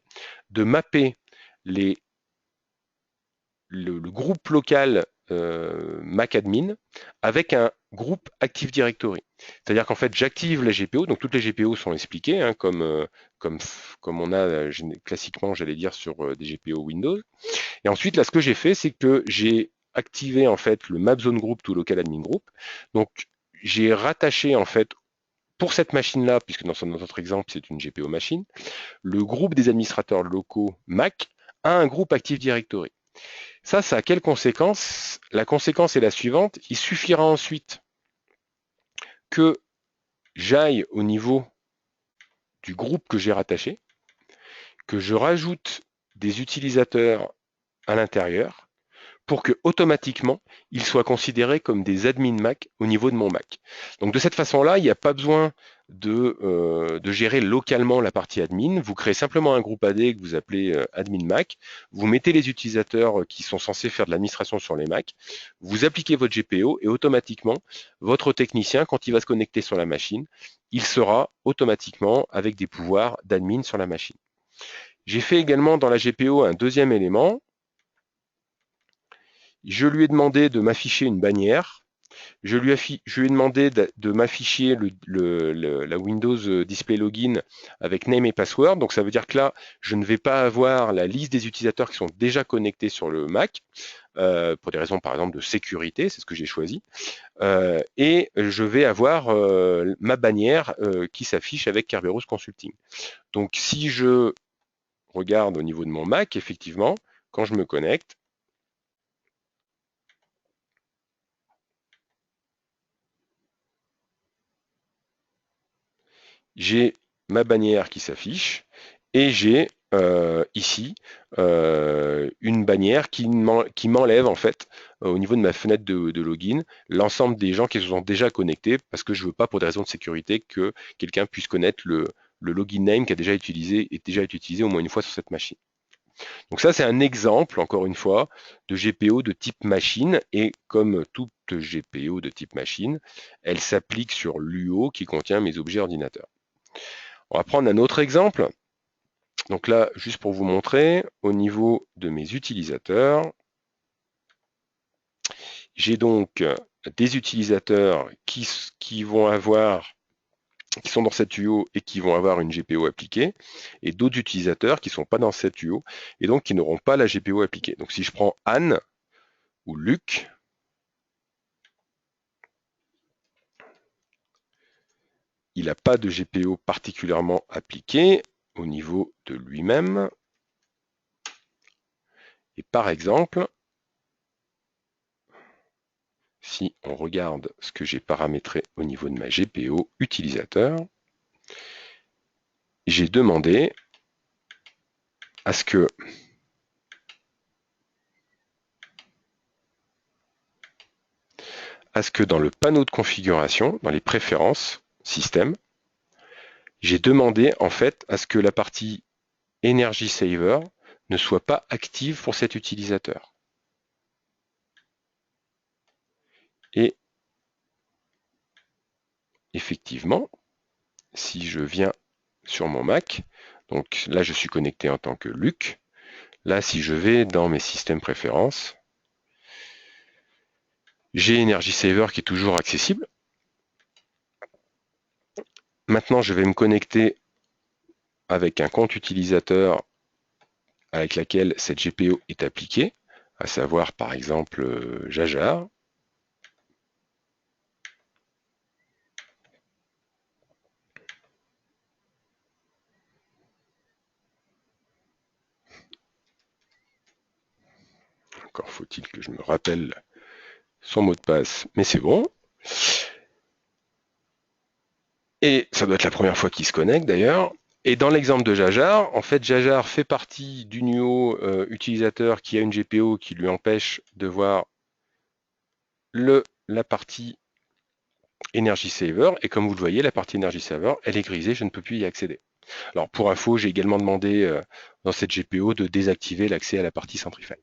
de mapper le groupe local MacAdmin avec un groupe Active Directory. C'est-à-dire qu'en fait, j'active la GPO, donc toutes les GPO sont expliquées, hein, comme on a classiquement, j'allais dire, sur des GPO Windows. Et ensuite, là, ce que j'ai fait, c'est que j'ai activé en fait le Map Zone Group to Local Admin Group. Donc, j'ai rattaché en fait pour cette machine-là, puisque dans notre exemple, c'est une GPO machine, le groupe des administrateurs locaux Mac à un groupe Active Directory. Ça a quelle conséquence? La conséquence est la suivante. Il suffira ensuite que j'aille au niveau du groupe que j'ai rattaché, que je rajoute des utilisateurs à l'intérieur pour que automatiquement ils soient considérés comme des admins Mac au niveau de mon Mac. Donc de cette façon-là, il n'y a pas besoin de gérer localement la partie admin. Vous créez simplement un groupe AD que vous appelez admin Mac. Vous mettez les utilisateurs qui sont censés faire de l'administration sur les Mac. Vous appliquez votre GPO et automatiquement, votre technicien, quand il va se connecter sur la machine, il sera automatiquement avec des pouvoirs d'admin sur la machine. J'ai fait également dans la GPO un deuxième élément. Je lui ai demandé de m'afficher une bannière. Je lui ai demandé de m'afficher la Windows Display Login avec name et password. Donc ça veut dire que là, je ne vais pas avoir la liste des utilisateurs qui sont déjà connectés sur le Mac, pour des raisons par exemple de sécurité, c'est ce que j'ai choisi. Et je vais avoir ma bannière qui s'affiche avec Kerberos Consulting. Donc si je regarde au niveau de mon Mac, effectivement, quand je me connecte, j'ai ma bannière qui s'affiche et j'ai ici une bannière qui m'enlève en fait au niveau de ma fenêtre de login l'ensemble des gens qui se sont déjà connectés parce que je ne veux pas pour des raisons de sécurité que quelqu'un puisse connaître le login name qui a déjà été utilisé au moins une fois sur cette machine. Donc ça c'est un exemple encore une fois de GPO de type machine et comme toute GPO de type machine, elle s'applique sur l'UO qui contient mes objets ordinateurs. On va prendre un autre exemple. Donc là, juste pour vous montrer, au niveau de mes utilisateurs, j'ai donc des utilisateurs qui sont dans cette UO et qui vont avoir une GPO appliquée, et d'autres utilisateurs qui ne sont pas dans cette UO et donc qui n'auront pas la GPO appliquée. Donc si je prends Anne ou Luc, il n'a pas de GPO particulièrement appliquée au niveau de lui-même. Et par exemple, si on regarde ce que j'ai paramétré au niveau de ma GPO utilisateur, j'ai demandé à ce que dans le panneau de configuration, dans les préférences système, j'ai demandé en fait à ce que la partie Energy Saver ne soit pas active pour cet utilisateur. Et effectivement, si je viens sur mon Mac, donc là je suis connecté en tant que Luc, là si je vais dans mes systèmes préférences, j'ai Energy Saver qui est toujours accessible. Maintenant je vais me connecter avec un compte utilisateur avec laquelle cette GPO est appliquée, à savoir par exemple Jajar. Encore faut-il que je me rappelle son mot de passe, mais c'est bon. Et ça doit être la première fois qu'il se connecte d'ailleurs. Et dans l'exemple de Jajar, en fait, Jajar fait partie du NUO utilisateur qui a une GPO qui lui empêche de voir la partie Energy Saver. Et comme vous le voyez, la partie Energy Saver, elle est grisée, je ne peux plus y accéder. Alors pour info, j'ai également demandé dans cette GPO de désactiver l'accès à la partie Centrify.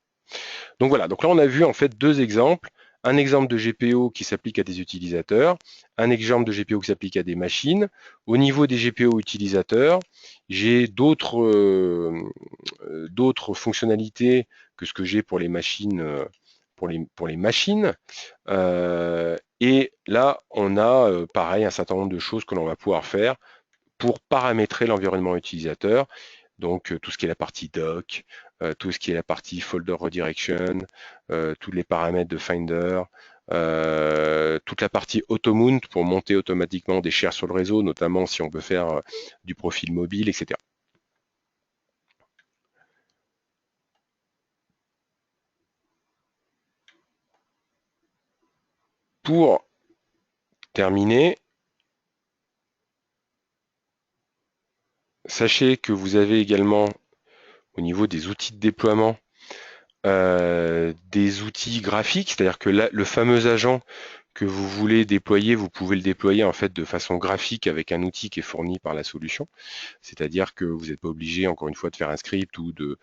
Donc voilà, donc là on a vu en fait deux exemples. Un exemple de GPO qui s'applique à des utilisateurs, un exemple de GPO qui s'applique à des machines. Au niveau des GPO utilisateurs, j'ai d'autres fonctionnalités que ce que j'ai pour les machines, pour les machines. Et là, on a pareil un certain nombre de choses que l'on va pouvoir faire pour paramétrer l'environnement utilisateur. Donc tout ce qui est la partie doc, tout ce qui est la partie folder redirection, tous les paramètres de Finder, toute la partie automount pour monter automatiquement des shares sur le réseau, notamment si on veut faire du profil mobile, etc. Pour terminer, sachez que vous avez également au niveau des outils de déploiement des outils graphiques, c'est-à-dire que là, le fameux agent que vous voulez déployer, vous pouvez le déployer en fait de façon graphique avec un outil qui est fourni par la solution. C'est-à-dire que vous n'êtes pas obligé, encore une fois, de faire un script ou de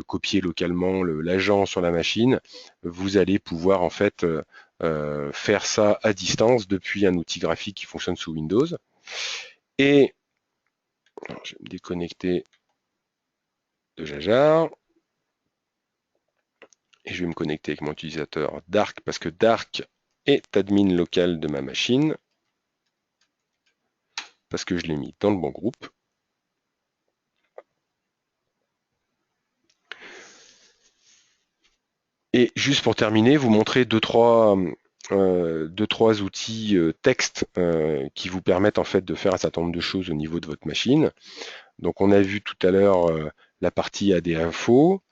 copier localement l'agent sur la machine. Vous allez pouvoir en fait faire ça à distance depuis un outil graphique qui fonctionne sous Windows. Et alors, je vais me déconnecter de Jajar. Et je vais me connecter avec mon utilisateur Dark parce que Dark est admin local de ma machine. Parce que je l'ai mis dans le bon groupe. Et juste pour terminer, vous montrer deux, trois outils texte qui vous permettent en fait de faire un certain nombre de choses au niveau de votre machine. Donc on a vu tout à l'heure la partie AD info.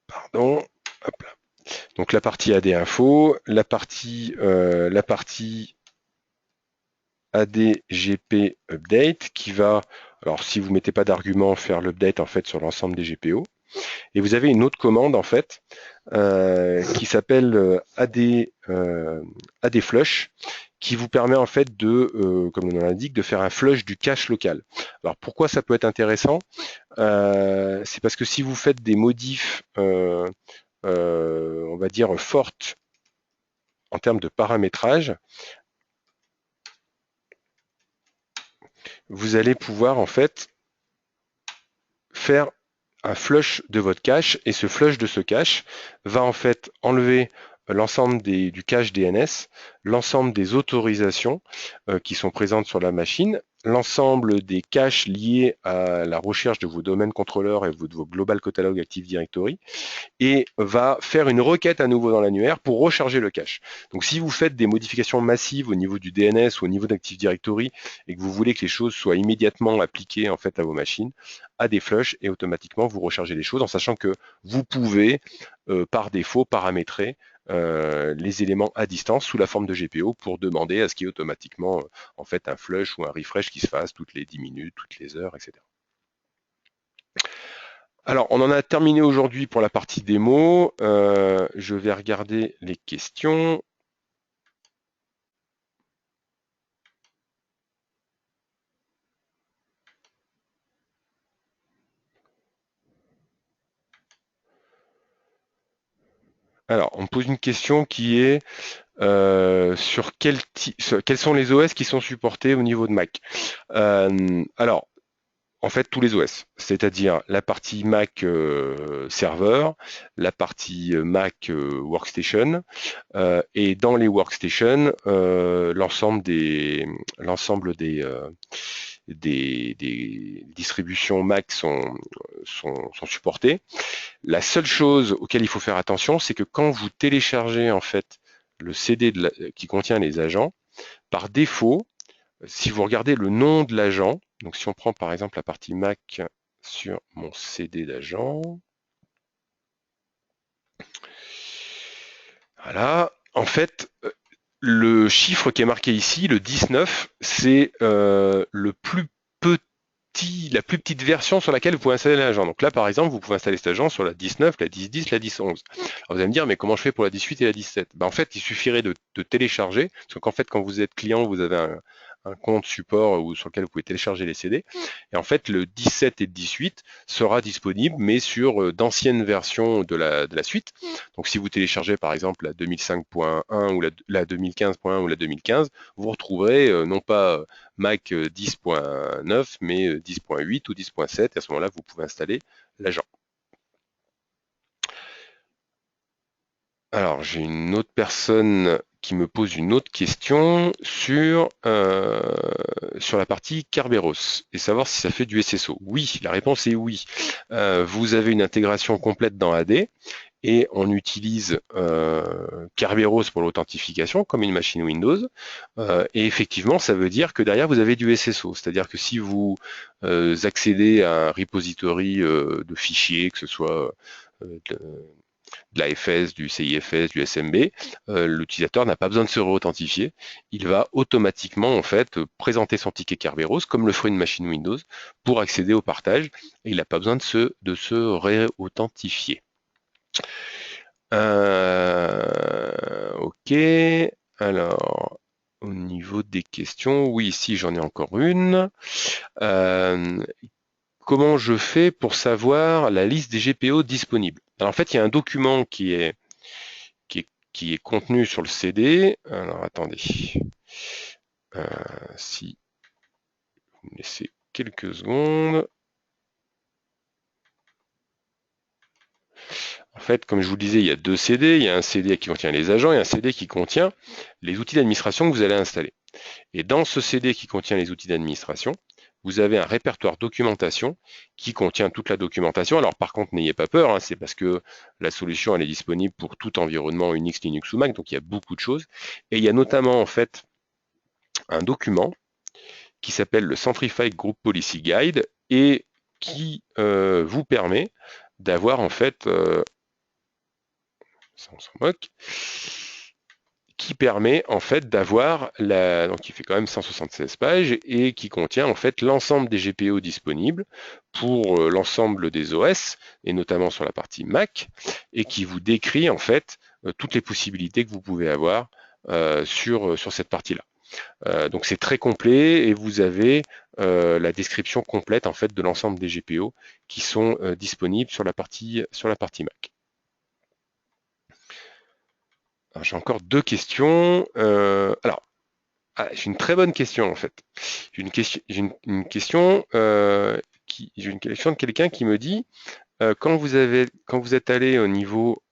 Pardon. Hop là. Donc la partie AD info, la partie ADGP update qui va, alors si vous ne mettez pas d'argument, faire l'update en fait sur l'ensemble des GPO. Et vous avez une autre commande en fait qui s'appelle AD flush qui vous permet en fait de, comme le nom l'indique, de faire un flush du cache local. Alors pourquoi ça peut être intéressant c'est parce que si vous faites des modifs, on va dire fortes en termes de paramétrage, vous allez pouvoir en fait faire un flush de votre cache et ce flush de ce cache va en fait enlever l'ensemble du cache DNS, l'ensemble des autorisations qui sont présentes sur la machine, l'ensemble des caches liés à la recherche de vos domaines contrôleurs et de vos global catalog Active Directory et va faire une requête à nouveau dans l'annuaire pour recharger le cache. Donc si vous faites des modifications massives au niveau du DNS ou au niveau d'Active Directory et que vous voulez que les choses soient immédiatement appliquées en fait à vos machines, à des flushs et automatiquement vous rechargez les choses en sachant que vous pouvez par défaut paramétrer les éléments à distance sous la forme de GPO pour demander à ce qu'il y ait automatiquement en fait un flush ou un refresh qui se fasse toutes les 10 minutes, toutes les heures, etc. Alors, on en a terminé aujourd'hui pour la partie démo. Je vais regarder les questions. Alors, on me pose une question qui est sur quels sont les OS qui sont supportés au niveau de Mac. Alors, en fait, tous les OS, c'est-à-dire la partie Mac serveur, la partie Mac workstation, et dans les workstations, l'ensemble des distributions Mac sont supportées. La seule chose auquel il faut faire attention, c'est que quand vous téléchargez en fait le CD qui contient les agents, par défaut, si vous regardez le nom de l'agent, donc si on prend par exemple la partie Mac sur mon CD d'agent, voilà, en fait, le chiffre qui est marqué ici, le 19, c'est la plus petite version sur laquelle vous pouvez installer l'agent. Donc là, par exemple, vous pouvez installer cet agent sur la 19, la 10.10, la 10.11. Alors vous allez me dire, mais comment je fais pour la 18 et la 17 ? En fait, il suffirait de télécharger, parce qu'en fait, quand vous êtes client, vous avez un compte support sur lequel vous pouvez télécharger les CD. Et en fait, le 17 et le 18 sera disponible, mais sur d'anciennes versions de la suite. Donc si vous téléchargez par exemple la 2005.1 ou la 2015.1 ou la 2015, vous retrouverez non pas Mac 10.9, mais 10.8 ou 10.7. Et à ce moment-là, vous pouvez installer l'agent. Alors, j'ai une autre personne qui me pose une autre question sur la partie Kerberos et savoir si ça fait du SSO. Oui, la réponse est oui. Vous avez une intégration complète dans AD et on utilise Kerberos pour l'authentification comme une machine Windows. Et effectivement, ça veut dire que derrière, vous avez du SSO. C'est-à-dire que si vous accédez à un repository de fichiers, que ce soit de l'AFS, du CIFS, du SMB, l'utilisateur n'a pas besoin de se réauthentifier. Il va automatiquement en fait présenter son ticket Kerberos comme le ferait une machine Windows pour accéder au partage et il n'a pas besoin de se réauthentifier. Ok, alors au niveau des questions, oui, ici j'en ai encore une. Comment je fais pour savoir la liste des GPO disponibles? Alors en fait, il y a un document qui est contenu sur le CD. Alors attendez, si vous me laissez quelques secondes. En fait, comme je vous le disais, il y a deux CD. Il y a un CD qui contient les agents et un CD qui contient les outils d'administration que vous allez installer. Et dans ce CD qui contient les outils d'administration, vous avez un répertoire documentation qui contient toute la documentation. Alors par contre, n'ayez pas peur, hein, c'est parce que la solution elle est disponible pour tout environnement Unix, Linux ou Mac, donc il y a beaucoup de choses. Et il y a notamment en fait un document qui s'appelle le Centrified Group Policy Guide et qui vous permet d'avoir en fait, ça on s'en moque, qui permet en fait d'avoir donc il fait quand même 176 pages et qui contient en fait l'ensemble des GPO disponibles pour l'ensemble des OS et notamment sur la partie Mac et qui vous décrit en fait toutes les possibilités que vous pouvez avoir sur cette partie-là. Donc c'est très complet et vous avez la description complète en fait de l'ensemble des GPO qui sont disponibles sur la partie Mac. J'ai encore deux questions. J'ai une très bonne question en fait. J'ai une question de quelqu'un qui me dit quand vous êtes allé au niveau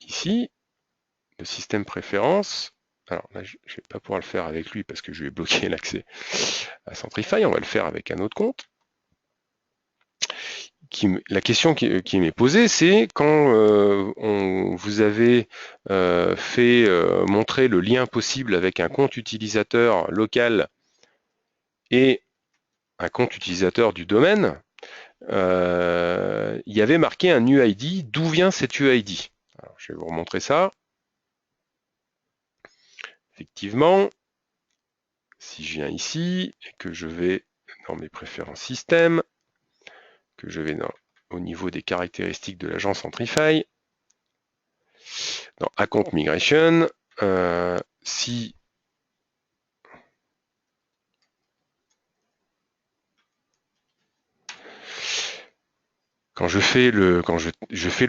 ici, de système préférence. Alors là, je ne vais pas pouvoir le faire avec lui parce que je lui ai bloqué l'accès à Centrify. On va le faire avec un autre compte. La question qui m'est posée, c'est quand vous avez fait montrer le lien possible avec un compte utilisateur local et un compte utilisateur du domaine, il y avait marqué un UID. D'où vient cet UID? Alors, je vais vous remontrer ça. Effectivement, si je viens ici et que je vais dans mes préférences système, que je vais au niveau des caractéristiques de l'agent Centrify, dans Account Migration, si quand je fais le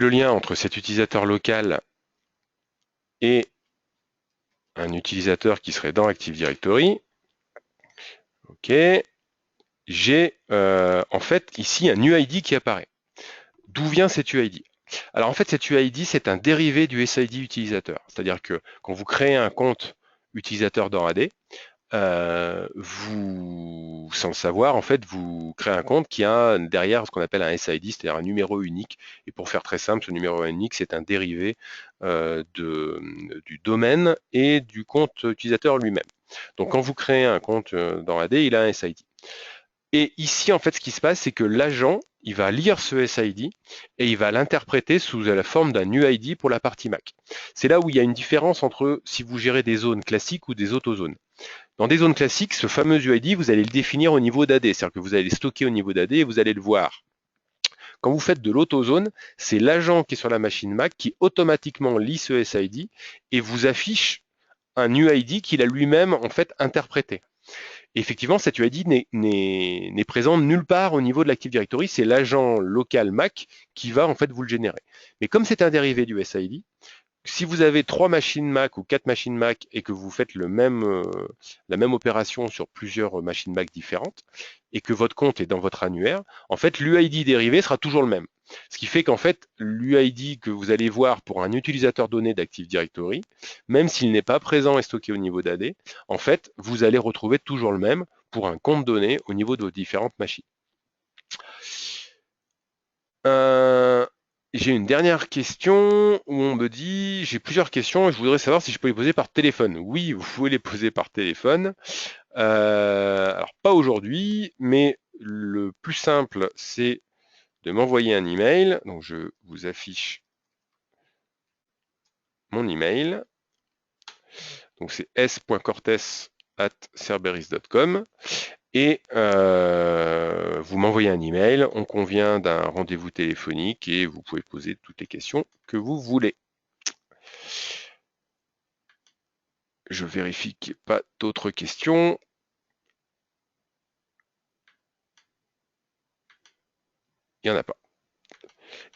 lien entre cet utilisateur local et un utilisateur qui serait dans Active Directory, ok, j'ai en fait ici un UID qui apparaît. D'où vient cet UID? Alors en fait, cet UID, c'est un dérivé du SID utilisateur. C'est-à-dire que quand vous créez un compte utilisateur dans AD, vous, sans le savoir, en fait, vous créez un compte qui a derrière ce qu'on appelle un SID, c'est-à-dire un numéro unique. Et pour faire très simple, ce numéro unique, c'est un dérivé du domaine et du compte utilisateur lui-même. Donc quand vous créez un compte dans AD, il a un SID. Et ici, en fait, ce qui se passe, c'est que l'agent, il va lire ce SID et il va l'interpréter sous la forme d'un UID pour la partie Mac. C'est là où il y a une différence entre si vous gérez des zones classiques ou des autozones. Dans des zones classiques, ce fameux UID, vous allez le définir au niveau d'AD, c'est-à-dire que vous allez le stocker au niveau d'AD et vous allez le voir. Quand vous faites de l'autozone, c'est l'agent qui est sur la machine Mac qui automatiquement lit ce SID et vous affiche un UID qu'il a lui-même en fait interprété. Et effectivement, cet UID n'est présent nulle part au niveau de l'Active Directory, c'est l'agent local Mac qui va en fait vous le générer. Mais comme c'est un dérivé du SID, si vous avez 3 machines Mac ou 4 machines Mac et que vous faites la même opération sur plusieurs machines Mac différentes et que votre compte est dans votre annuaire, en fait, l'UID dérivé sera toujours le même. Ce qui fait qu'en fait, l'UID que vous allez voir pour un utilisateur donné d'Active Directory, même s'il n'est pas présent et stocké au niveau d'AD, en fait, vous allez retrouver toujours le même pour un compte donné au niveau de vos différentes machines. J'ai une dernière question où on me dit, j'ai plusieurs questions et je voudrais savoir si je peux les poser par téléphone. Oui, vous pouvez les poser par téléphone. Alors pas aujourd'hui, mais le plus simple, c'est de m'envoyer un email. Donc je vous affiche mon email. Donc c'est s.cortes@cerberus.com et vous m'envoyez un email, on convient d'un rendez-vous téléphonique et vous pouvez poser toutes les questions que vous voulez. Je vérifie qu'il n'y ait pas d'autres questions. Il n'y en a pas.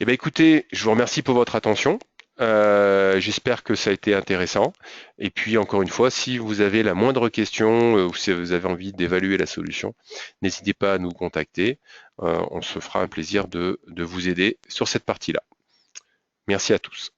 Eh bien, écoutez, je vous remercie pour votre attention. J'espère que ça a été intéressant. Et puis, encore une fois, si vous avez la moindre question ou si vous avez envie d'évaluer la solution, n'hésitez pas à nous contacter. On se fera un plaisir de vous aider sur cette partie-là. Merci à tous.